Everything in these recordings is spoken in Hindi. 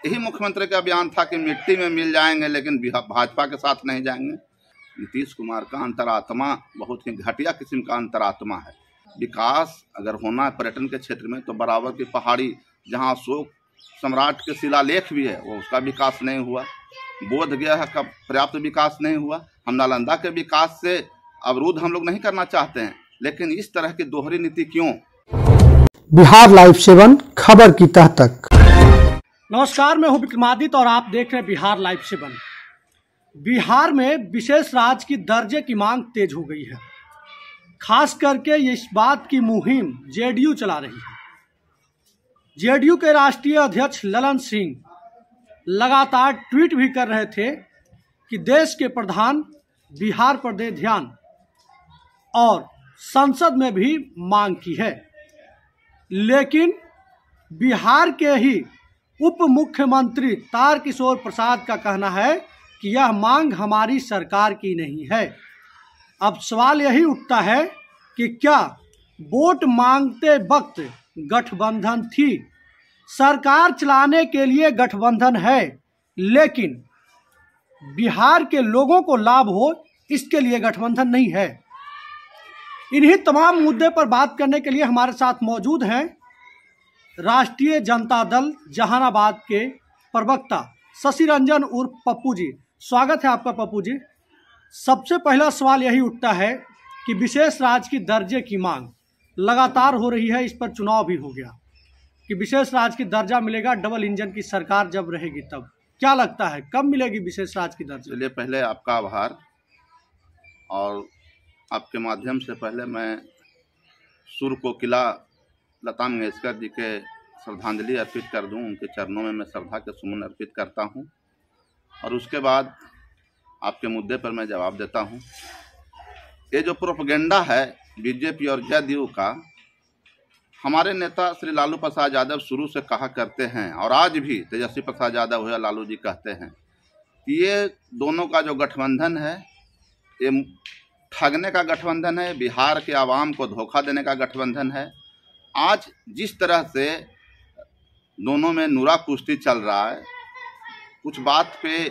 यही मुख्यमंत्री का बयान था कि मिट्टी में मिल जाएंगे लेकिन भाजपा के साथ नहीं जाएंगे। नीतीश कुमार का अंतरात्मा बहुत ही घटिया किस्म का अंतरात्मा है। विकास अगर होना है पर्यटन के क्षेत्र में तो बराबर की पहाड़ी जहां अशोक सम्राट के शिलालेख भी है वो उसका विकास नहीं हुआ। बोध गया का पर्याप्त विकास नहीं हुआ। हम नालंदा के विकास से अवरुद्ध हम लोग नहीं करना चाहते हैं, लेकिन इस तरह की दोहरी नीति क्यों? बिहार लाइव 7 खबर की तह तक। नमस्कार, मैं हूं विक्रमादित्य और आप देख रहे हैं बिहार लाइव 7। बिहार में विशेष राज्य की दर्जे की मांग तेज हो गई है। खास करके इस बात की मुहिम जेडीयू चला रही है। जेडीयू के राष्ट्रीय अध्यक्ष ललन सिंह लगातार ट्वीट भी कर रहे थे कि देश के प्रधान बिहार पर दे ध्यान, और संसद में भी मांग की है। लेकिन बिहार के ही उप मुख्यमंत्री तारकिशोर प्रसाद का कहना है कि यह मांग हमारी सरकार की नहीं है। अब सवाल यही उठता है कि क्या वोट मांगते वक्त गठबंधन थी? सरकार चलाने के लिए गठबंधन है, लेकिन बिहार के लोगों को लाभ हो इसके लिए गठबंधन नहीं है। इन्हीं तमाम मुद्दे पर बात करने के लिए हमारे साथ मौजूद हैं राष्ट्रीय जनता दल जहानाबाद के प्रवक्ता शशि रंजन उर्फ पप्पू जी। स्वागत है आपका पप्पू जी। सबसे पहला सवाल यही उठता है कि विशेष राज्य की दर्जे की मांग लगातार हो रही है, इस पर चुनाव भी हो गया कि विशेष राज्य की दर्जा मिलेगा डबल इंजन की सरकार जब रहेगी तब। क्या लगता है कब मिलेगी विशेष राज्य की दर्जा? चलिए, पहले आपका आभार, और आपके माध्यम से पहले मैं सुर कोकिला लता मंगेशकर जी के श्रद्धांजलि अर्पित कर दूं। उनके चरणों में मैं श्रद्धा के सुमन अर्पित करता हूं, और उसके बाद आपके मुद्दे पर मैं जवाब देता हूं। ये जो प्रोपेगेंडा है बीजेपी और जदयू का, हमारे नेता श्री लालू प्रसाद यादव शुरू से कहा करते हैं, और आज भी तेजस्वी प्रसाद यादव या लालू जी कहते हैं कि ये दोनों का जो गठबंधन है ये ठगने का गठबंधन है, बिहार के आवाम को धोखा देने का गठबंधन है। आज जिस तरह से दोनों में नुरा कुश्ती चल रहा है, कुछ बात पे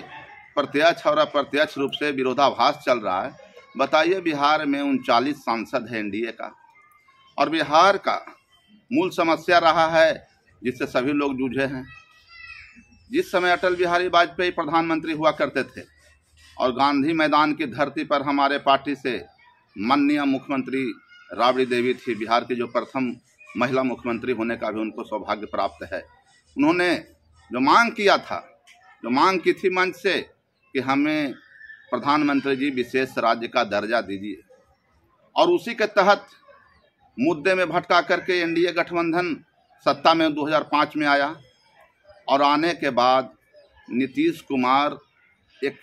प्रत्यक्ष और अप्रत्यक्ष रूप से विरोधाभास चल रहा है। बताइए, बिहार में 39 सांसद है एनडीए का, और बिहार का मूल समस्या रहा है जिससे सभी लोग जूझे हैं। जिस समय अटल बिहारी वाजपेयी प्रधानमंत्री हुआ करते थे और गांधी मैदान की धरती पर हमारे पार्टी से माननीय मुख्यमंत्री राबड़ी देवी थी, बिहार की जो प्रथम महिला मुख्यमंत्री होने का भी उनको सौभाग्य प्राप्त है। उन्होंने जो मांग किया था, जो मांग की थी मंच से कि हमें प्रधानमंत्री जी विशेष राज्य का दर्जा दीजिए, और उसी के तहत मुद्दे में भटका करके एनडीए गठबंधन सत्ता में 2005 में आया, और आने के बाद नीतीश कुमार एक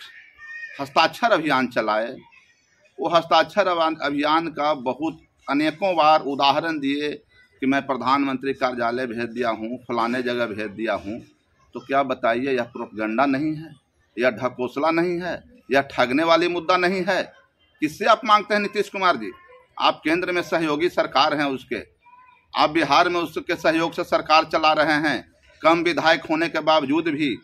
हस्ताक्षर अभियान चलाए। वो हस्ताक्षर अभियान का बहुत अनेकों बार उदाहरण दिए कि मैं प्रधानमंत्री कार्यालय भेज दिया हूँ, फलाने जगह भेज दिया हूँ। तो क्या बताइए, यह प्रोपेगेंडा नहीं है? यह ढकोसला नहीं है? यह ठगने वाली मुद्दा नहीं है? किससे आप मांगते हैं नीतीश कुमार जी? आप केंद्र में सहयोगी सरकार हैं उसके, आप बिहार में उसके सहयोग से सरकार चला रहे हैं, कम विधायक होने के बावजूद भी।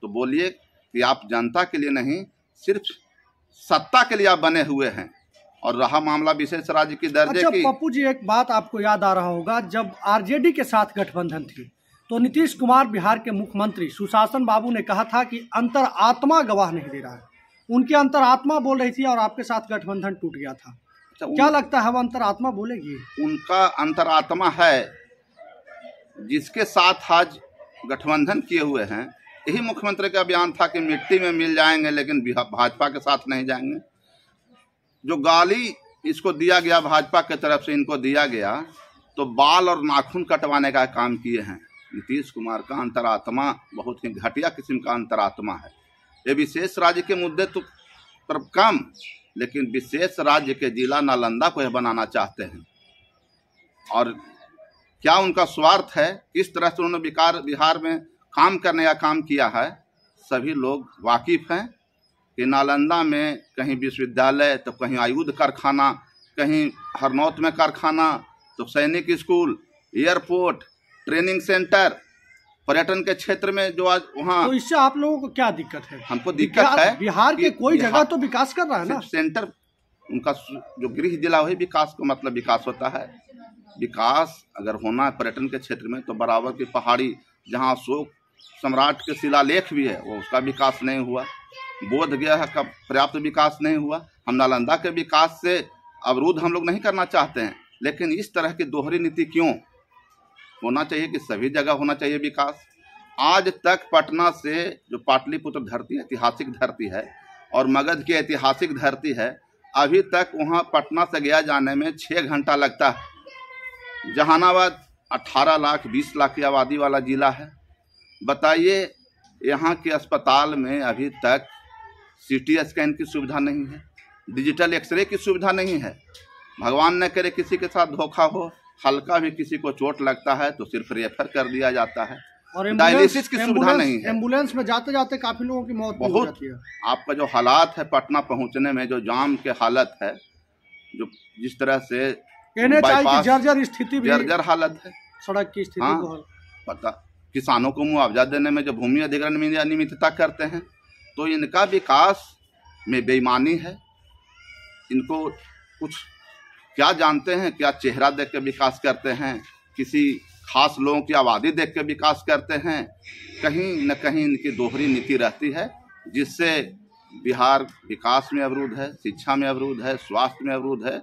तो बोलिए कि आप जनता के लिए नहीं, सिर्फ सत्ता के लिए आप बने हुए हैं। और रहा मामला विशेष राज्य की दर्जे की। पप्पू जी, एक बात आपको याद आ रहा होगा, जब आरजेडी के साथ गठबंधन थी तो नीतीश कुमार बिहार के मुख्यमंत्री सुशासन बाबू ने कहा था कि अंतरात्मा गवाह नहीं दे रहा है। उनकी अंतरात्मा बोल रही थी और आपके साथ गठबंधन टूट गया था। क्या लगता है वो अंतरात्मा बोलेगी? उनका अंतरात्मा है जिसके साथ आज गठबंधन किए हुए हैं। यही मुख्यमंत्री का बयान था कि मिट्टी में मिल जाएंगे लेकिन भाजपा के साथ नहीं जाएंगे। जो गाली इसको दिया गया भाजपा की तरफ से, इनको दिया गया, तो बाल और नाखून कटवाने का काम किए हैं। नीतीश कुमार का अंतरात्मा बहुत ही घटिया किस्म का अंतरात्मा है। ये विशेष राज्य के मुद्दे तो कम, लेकिन विशेष राज्य के जिला नालंदा को यह बनाना चाहते हैं। और क्या उनका स्वार्थ है, किस तरह से उन्होंने बिहार में काम करने का काम किया है, सभी लोग वाकिफ हैं कि नालंदा में कहीं विश्वविद्यालय तो कहीं आयुध कारखाना, कहीं हरनौत में कारखाना, तो सैनिक स्कूल, एयरपोर्ट, ट्रेनिंग सेंटर, पर्यटन के क्षेत्र में जो आज वहाँ, तो इससे आप लोगों को क्या दिक्कत है? हमको दिक्कत है बिहार के कोई जगह तो विकास कर रहा है ना। सेंटर उनका जो गृह जिला वही विकास का मतलब विकास होता है। विकास अगर होना है पर्यटन के क्षेत्र में तो बराबर की पहाड़ी जहाँ अशोक सम्राट के शिलालेख भी है वो उसका विकास नहीं हुआ। बोध गया का पर्याप्त विकास नहीं हुआ। हम नालंदा के विकास से अवरुद्ध हम लोग नहीं करना चाहते हैं, लेकिन इस तरह की दोहरी नीति क्यों? होना चाहिए कि सभी जगह होना चाहिए विकास। आज तक पटना से जो पाटलिपुत्र धरती ऐतिहासिक धरती है और मगध की ऐतिहासिक धरती है, अभी तक वहाँ पटना से गया जाने में 6 घंटा लगता है। जहानाबाद 18 लाख 20 लाख की आबादी वाला जिला है। बताइए यहाँ के अस्पताल में अभी तक CT स्कैन की सुविधा नहीं है, डिजिटल एक्सरे की सुविधा नहीं है। भगवान न करे किसी के साथ धोखा हो, हल्का भी किसी को चोट लगता है तो सिर्फ रेफर कर दिया जाता है और डायलिसिस की सुविधा नहीं है। एम्बुलेंस में जाते जाते काफी लोगों की मौत हो जाती है। आपका जो हालात है पटना पहुंचने में, जो जाम के हालत है, जो जिस तरह से NHI की जर्जर स्थिति, जर्जर हालत है सड़क की स्थिति। हाँ, पता किसानों को मुआवजा देने में जो भूमि अधिग्रहण में अनियमितता करते हैं, तो इनका विकास में बेईमानी है। इनको कुछ क्या जानते हैं, क्या चेहरा देख के विकास करते हैं, किसी खास लोगों की आबादी देख के विकास करते हैं। कहीं न कहीं इनकी दोहरी नीति रहती है, जिससे बिहार विकास में अवरुद्ध है, शिक्षा में अवरुद्ध है, स्वास्थ्य में अवरुद्ध है,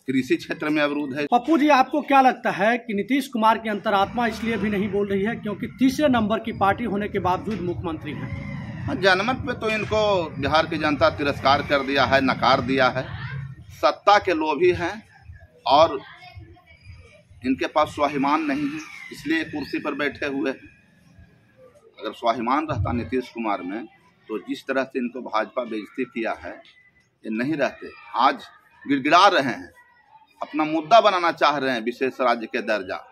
कृषि क्षेत्र में अवरुद्ध है। पप्पू जी, आपको क्या लगता है कि नीतीश कुमार की अंतरात्मा इसलिए भी नहीं बोल रही है क्योंकि तीसरे नंबर की पार्टी होने के बावजूद मुख्यमंत्री हैं? जनमत पे तो इनको बिहार की जनता तिरस्कार कर दिया है, नकार दिया है। सत्ता के लोभी हैं और इनके पास स्वाभिमान नहीं है, इसलिए कुर्सी पर बैठे हुए हैं। अगर स्वाभिमान रहता नीतीश कुमार में तो जिस तरह से इनको भाजपा बेइज्जती किया है, ये नहीं रहते। आज गिड़गिड़ा रहे हैं, अपना मुद्दा बनाना चाह रहे हैं विशेष राज्य के दर्जा।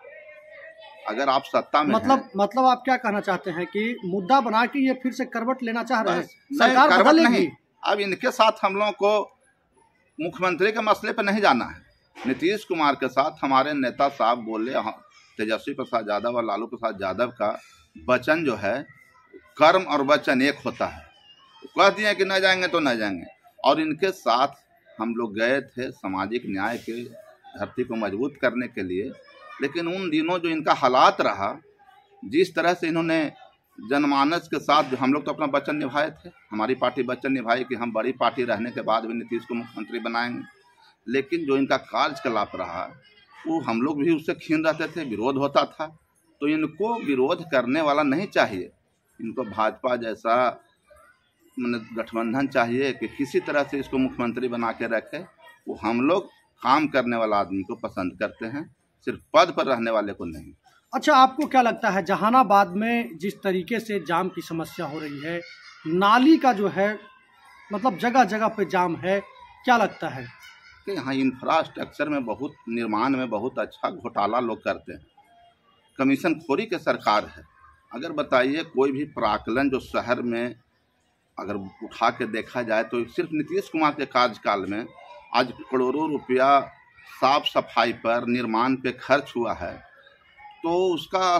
अगर आप सत्ता में मतलब आप क्या कहना चाहते हैं कि मुद्दा बना के ये फिर से करवट लेना चाह रहे हैं? सरकार करवट नहीं, अब इनके साथ हम लोगों को मुख्यमंत्री के मसले पर नहीं जाना है। नीतीश कुमार के साथ हमारे नेता साहब बोले, तेजस्वी प्रसाद यादव और लालू प्रसाद यादव का वचन जो है, कर्म और वचन एक होता है। कह दिए कि न जाएंगे तो न जाएंगे, और इनके साथ हम लोग गए थे सामाजिक न्याय के धरती को मजबूत करने के लिए। लेकिन उन दिनों जो इनका हालात रहा, जिस तरह से इन्होंने जनमानस के साथ, हम लोग तो अपना वचन निभाए थे, हमारी पार्टी वचन निभाई कि हम बड़ी पार्टी रहने के बाद भी नीतीश को मुख्यमंत्री बनाएंगे। लेकिन जो इनका कार्यकलाप रहा वो हम लोग भी उससे खीन रहते थे, विरोध होता था। तो इनको विरोध करने वाला नहीं चाहिए, इनको भाजपा जैसा गठबंधन चाहिए कि किसी तरह से इसको मुख्यमंत्री बना के रखे। वो हम लोग काम करने वाला आदमी को पसंद करते हैं, सिर्फ पद पर रहने वाले को नहीं। अच्छा, आपको क्या लगता है जहानाबाद में जिस तरीके से जाम की समस्या हो रही है, नाली का जो है मतलब जगह जगह पे जाम है, क्या लगता है कि यहाँ इंफ्रास्ट्रक्चर में बहुत, निर्माण में बहुत अच्छा घोटाला लोग करते हैं, कमीशन खोरी के सरकार है। अगर बताइए कोई भी प्राकलन जो शहर में अगर उठा के देखा जाए तो सिर्फ नीतीश कुमार के कार्यकाल में आज करोड़ों रुपया साफ सफाई पर, निर्माण पे खर्च हुआ है। तो उसका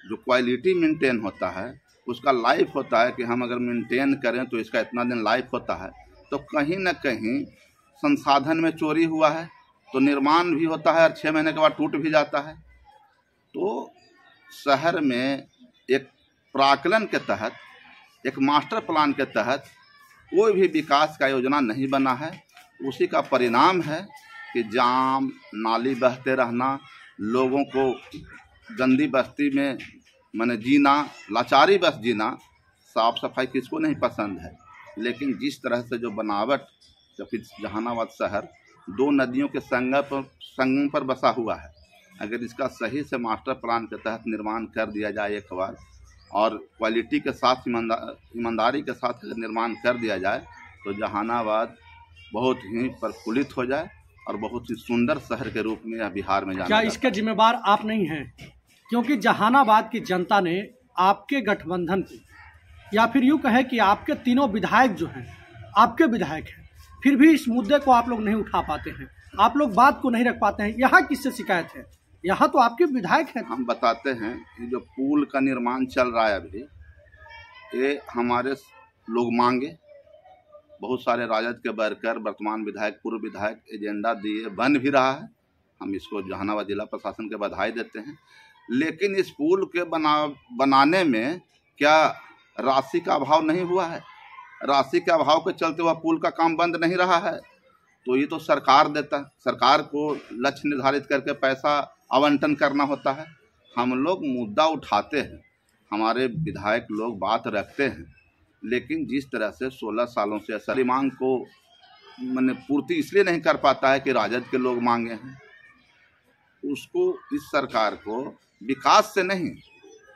जो क्वालिटी मेंटेन होता है, उसका लाइफ होता है कि हम अगर मेंटेन करें तो इसका इतना दिन लाइफ होता है। तो कहीं ना कहीं संसाधन में चोरी हुआ है, तो निर्माण भी होता है और 6 महीने के बाद टूट भी जाता है। तो शहर में एक प्राकलन के तहत, एक मास्टर प्लान के तहत कोई भी विकास का योजना नहीं बना है। उसी का परिणाम है कि जाम, नाली बहते रहना, लोगों को गंदी बस्ती में माने जीना, लाचारी बस जीना। साफ सफाई किसको नहीं पसंद है, लेकिन जिस तरह से जो बनावट, जबकि जहानाबाद शहर 2 नदियों के संगम पर बसा हुआ है, अगर इसका सही से मास्टर प्लान के तहत निर्माण कर दिया जाए एक बार, और क्वालिटी के साथ, ईमानदारी के साथ निर्माण कर दिया जाए, तो जहानाबाद बहुत ही प्रफुल्लित हो जाए और बहुत ही सुंदर शहर के रूप में यह बिहार में जाना। क्या इसके जिम्मेवार आप नहीं हैं? क्योंकि जहानाबाद की जनता ने आपके गठबंधन को, या फिर यूँ कहे कि आपके तीनों विधायक जो हैं आपके विधायक हैं, फिर भी इस मुद्दे को आप लोग नहीं उठा पाते हैं, आप लोग बात को नहीं रख पाते हैं। यहाँ किससे शिकायत है? यहाँ तो आपके विधायक हैं। हम बताते हैं कि जो पुल का निर्माण चल रहा है अभी, ये हमारे लोग मांगे, बहुत सारे राजद के वर्कर, वर्तमान विधायक, पूर्व विधायक एजेंडा दिए, बन भी रहा है। हम इसको जहानाबाद जिला प्रशासन के बधाई देते हैं। लेकिन इस पुल के बनाने में क्या राशि का अभाव नहीं हुआ है? राशि के अभाव के चलते हुआ पुल का काम बंद नहीं रहा है। तो ये तो सरकार देता है, सरकार को लक्ष्य निर्धारित करके पैसा आवंटन करना होता है। हम लोग मुद्दा उठाते हैं, हमारे विधायक लोग बात रखते हैं, लेकिन जिस तरह से 16 सालों से सारी मांग को मैंने पूर्ति इसलिए नहीं कर पाता है कि राजद के लोग मांगे हैं, उसको इस सरकार को विकास से नहीं,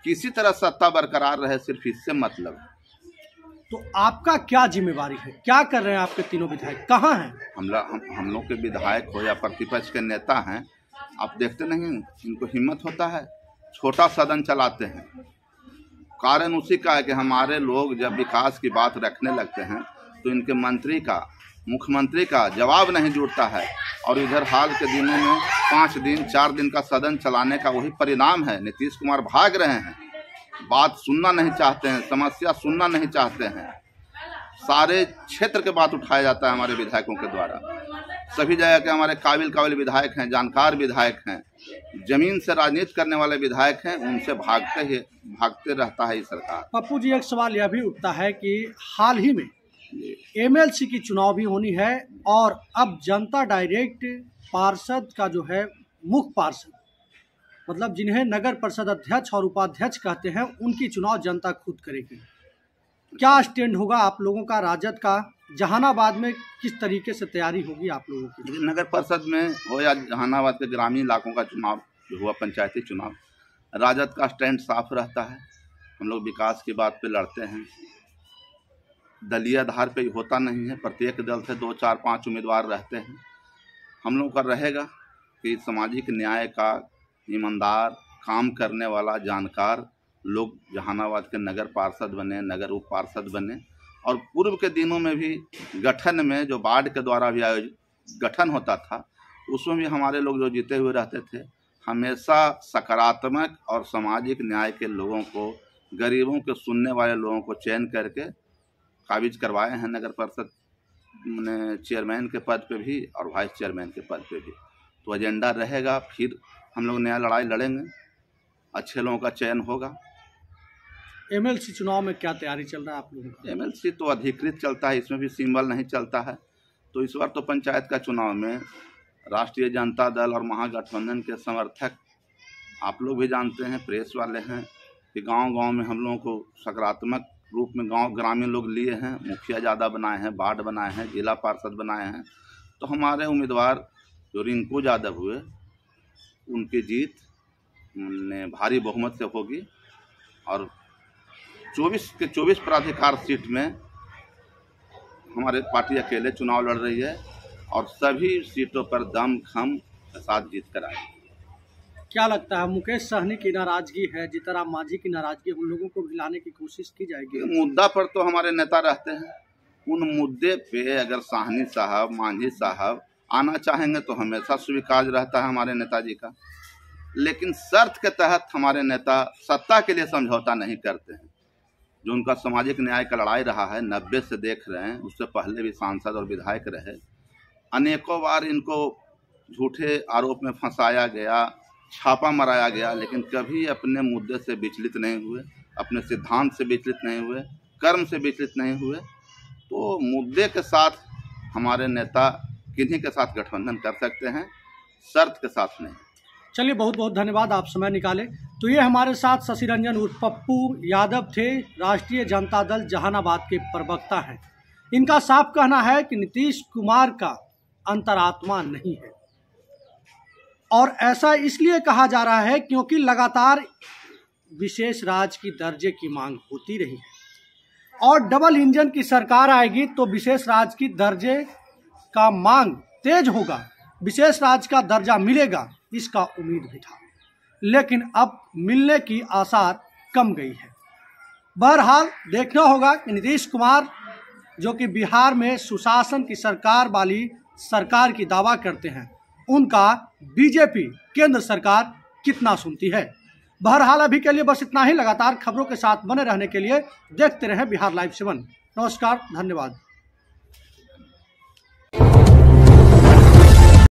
किसी तरह सत्ता बरकरार रहे, सिर्फ इससे मतलब है। तो आपका क्या जिम्मेवारी है, क्या कर रहे हैं आपके तीनों विधायक, कहाँ हैं? हम लोग के विधायक हो या प्रतिपक्ष के नेता हैं, आप देखते नहीं इनको हिम्मत होता है, छोटा सदन चलाते हैं। कारण उसी का है कि हमारे लोग जब विकास की बात रखने लगते हैं तो इनके मंत्री का, मुख्यमंत्री का जवाब नहीं जुड़ता है। और इधर हाल के दिनों में 5 दिन 4 दिन का सदन चलाने का वही परिणाम है। नीतीश कुमार भाग रहे हैं, बात सुनना नहीं चाहते हैं, समस्या सुनना नहीं चाहते हैं। सारे क्षेत्र के बात उठाया जाता है हमारे विधायकों के द्वारा। सभी जगह के हमारे काबिल विधायक हैं, जानकार विधायक हैं, जमीन से राजनीति करने वाले विधायक हैं, उनसे भागते रहता है ये सरकार। पप्पू जी, एक सवाल यह भी उठता है कि हाल ही में एमएलसी की चुनाव भी होनी है और अब जनता डायरेक्ट पार्षद का जो है मुख्य पार्षद, मतलब जिन्हें नगर परिषद अध्यक्ष और उपाध्यक्ष कहते हैं, उनकी चुनाव जनता खुद करेगी। क्या स्टैंड होगा आप लोगों का, राजद का? जहानाबाद में किस तरीके से तैयारी होगी आप लोगों की? नगर परिषद में हो या जहानाबाद के ग्रामीण इलाकों का चुनाव जो हुआ, पंचायती चुनाव, राजद का स्टैंड साफ रहता है। हम लोग विकास की बात पे लड़ते हैं, दलीय आधार पे होता नहीं है। प्रत्येक दल से 2, 4, 5 उम्मीदवार रहते हैं। हम लोग का रहेगा कि सामाजिक न्याय का ईमानदार, काम करने वाला, जानकार लोग जहानाबाद के नगर पार्षद बने, नगर उप पार्षद बने। और पूर्व के दिनों में भी गठन में जो वार्ड के द्वारा भी गठन होता था, उसमें भी हमारे लोग जो जीते हुए रहते थे, हमेशा सकारात्मक और सामाजिक न्याय के लोगों को, गरीबों के सुनने वाले लोगों को चयन करके काबिज करवाए हैं नगर परिषद में चेयरमैन के पद पे भी और वाइस चेयरमैन के पद पे भी। तो एजेंडा रहेगा, फिर हम लोग नया लड़ाई लड़ेंगे, अच्छे लोगों का चयन होगा। एमएलसी चुनाव में क्या तैयारी चल रहा है आप लोगों का? एमएलसी तो अधिकृत चलता है, इसमें भी सिंबल नहीं चलता है। तो इस बार तो पंचायत का चुनाव में राष्ट्रीय जनता दल और महागठबंधन के समर्थक, आप लोग भी जानते हैं, प्रेस वाले हैं, कि गांव-गांव में हम लोगों को सकारात्मक रूप में गांव ग्रामीण लोग लिए हैं, मुखिया ज़्यादा बनाए हैं, वार्ड बनाए हैं, जिला पार्षद बनाए हैं। तो हमारे उम्मीदवार जो रिंकू यादव हुए, उनकी जीत भारी बहुमत से होगी और 24 के 24 प्राधिकार सीट में हमारे पार्टी अकेले चुनाव लड़ रही है और सभी सीटों पर दमखम के साथ जीत कर आएगी। क्या लगता है मुकेश सहनी की नाराजगी है, जीतनराम मांझी की नाराजगी, उन लोगों को हिलाने की कोशिश की जाएगी? मुद्दा पर तो हमारे नेता रहते हैं, उन मुद्दे पे अगर साहनी साहब, मांझी साहब आना चाहेंगे तो हमेशा स्वीकार रहता है हमारे नेताजी का। लेकिन शर्त के तहत हमारे नेता सत्ता के लिए समझौता नहीं करते हैं। जो उनका सामाजिक न्याय का लड़ाई रहा है, 90 से देख रहे हैं, उससे पहले भी सांसद और विधायक रहे। अनेकों बार इनको झूठे आरोप में फंसाया गया, छापा मराया गया, लेकिन कभी अपने मुद्दे से विचलित नहीं हुए, अपने सिद्धांत से विचलित नहीं हुए, कर्म से विचलित नहीं हुए। तो मुद्दे के साथ हमारे नेता किन्हीं के साथ गठबंधन कर सकते हैं, शर्त के साथ नहीं। चलिए, बहुत बहुत धन्यवाद, आप समय निकाले। तो ये हमारे साथ शशि रंजन उर्फ पप्पू यादव थे, राष्ट्रीय जनता दल जहानाबाद के प्रवक्ता हैं। इनका साफ कहना है कि नीतीश कुमार का अंतरात्मा नहीं है और ऐसा इसलिए कहा जा रहा है क्योंकि लगातार विशेष राज की दर्जे की मांग होती रही है और डबल इंजन की सरकार आएगी तो विशेष राज की दर्जे का मांग तेज होगा, विशेष राज का दर्जा मिलेगा, इसका उम्मीद भी था, लेकिन अब मिलने की आसार कम गई है। बहरहाल देखना होगा कि नीतीश कुमार जो कि बिहार में सुशासन की सरकार वाली सरकार की दावा करते हैं, उनका बीजेपी केंद्र सरकार कितना सुनती है। बहरहाल अभी के लिए बस इतना ही। लगातार खबरों के साथ बने रहने के लिए देखते रहें बिहार लाइव 7। नमस्कार, धन्यवाद।